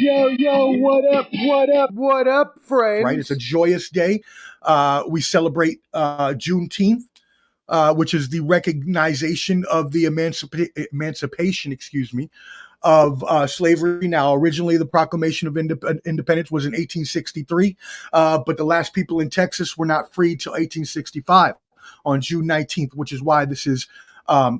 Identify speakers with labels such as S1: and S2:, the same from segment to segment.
S1: Yo, what up, friends?
S2: Right, it's a joyous day. We celebrate Juneteenth, which is the recognition of the emancipation, of slavery. Now, originally, the Proclamation of Independence was in 1863, but the last people in Texas were not free till 1865 on June 19th, which is why this is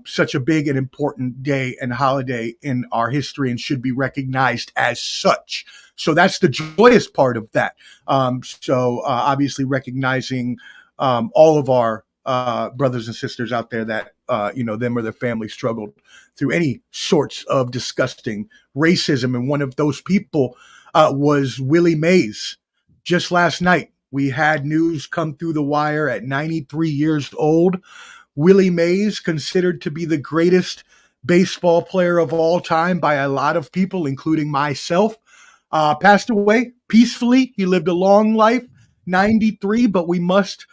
S2: such a big and important day and holiday in our history and should be recognized as such. So that's the joyous part of that. Obviously recognizing all of our brothers and sisters out there that, them or their families struggled through any sorts of disgusting racism. And one of those people was Willie Mays. Just last night, we had news come through the wire at 93 years old. Willie Mays, considered to be the greatest baseball player of all time by a lot of people, including myself, passed away peacefully. He lived a long life, 93, but we must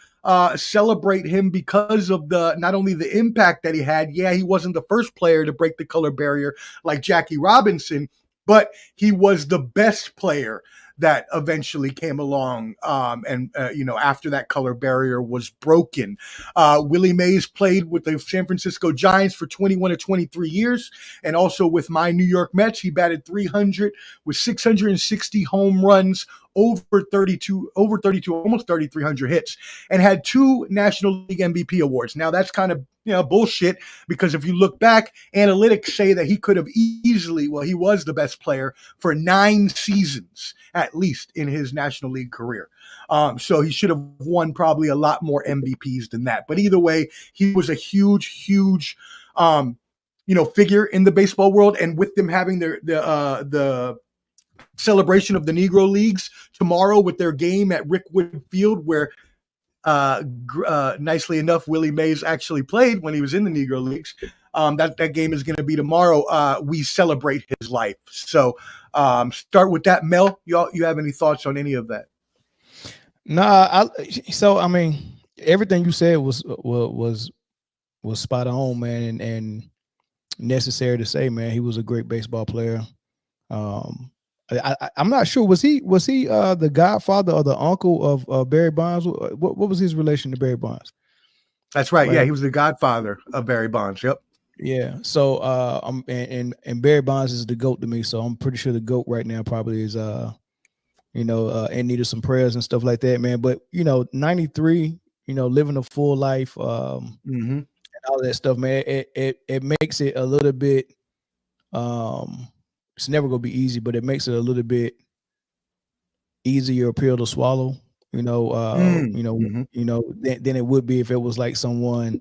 S2: celebrate him because of not only the impact that he had. Yeah, he wasn't the first player to break the color barrier like Jackie Robinson, but he was the best player that eventually came along after that color barrier was broken. Willie Mays played with the San Francisco Giants for 21 or 23 years, and also with my New York Mets. He batted 300 with 660 home runs, over 32, almost 3,300 hits, and had 2 National League MVP awards. Now, that's kind of bullshit, because if you look back, analytics say that he could have easily, he was the best player for 9 seasons, at least in his National League career. So he should have won probably a lot more MVPs than that. But either way, he was a huge figure in the baseball world. And with them having the celebration of the Negro Leagues tomorrow with their game at Rickwood Field, where nicely enough, Willie Mays actually played when he was in the Negro Leagues. That game is going to be tomorrow. We celebrate his life. So start with that. Mel, you have any thoughts on any of that?
S3: Everything you said was spot on, man, and necessary to say, man. He was a great baseball player. I'm not sure. Was he the godfather or the uncle of Barry Bonds? What was his relation to Barry Bonds?
S2: That's right. Yeah, he was the godfather of Barry Bonds. Yep.
S3: Yeah. So and Barry Bonds is the GOAT to me. So I'm pretty sure the GOAT right now probably is and needed some prayers and stuff like that, man. But 93, living a full life, and all that stuff, man. It makes it a little bit. It's never gonna be easy, but it makes it a little bit easier pill to swallow. Than it would be if it was like someone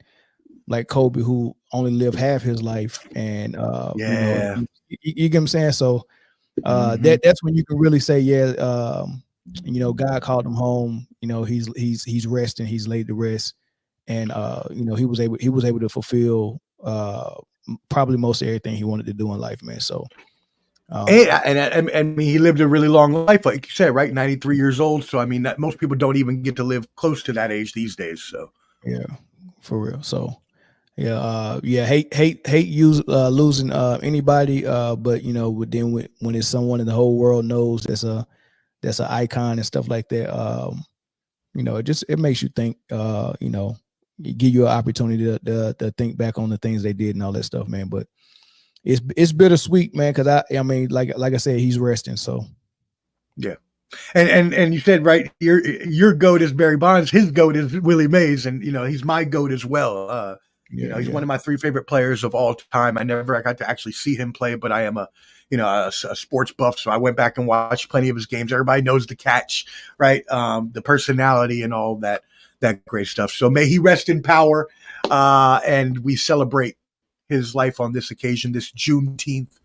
S3: like Kobe, who only lived half his life, and you get what I'm saying. So that's when you can really say, God called him home. He's resting, he's laid to rest, and he was able to fulfill probably most of everything he wanted to do in life, man. So.
S2: And he lived a really long life, like you said, right? 93 years old. So, that most people don't even get to live close to that age these days. So,
S3: yeah, for real. So, hate losing anybody. But when it's someone in the whole world knows that's an icon and stuff like that, it makes you think, give you an opportunity to think back on the things they did and all that stuff, man. But it's bittersweet, man, because like I said, he's resting. So
S2: yeah. And you said, right, your GOAT is Barry Bonds, his GOAT is Willie Mays, and he's my GOAT as well. He's one of my 3 favorite players of all time. I never got to actually see him play, but I am a sports buff, so I went back and watched plenty of his games. Everybody knows the catch, right? The personality and all that great stuff. So may he rest in power, and we celebrate his life on this occasion, this Juneteenth.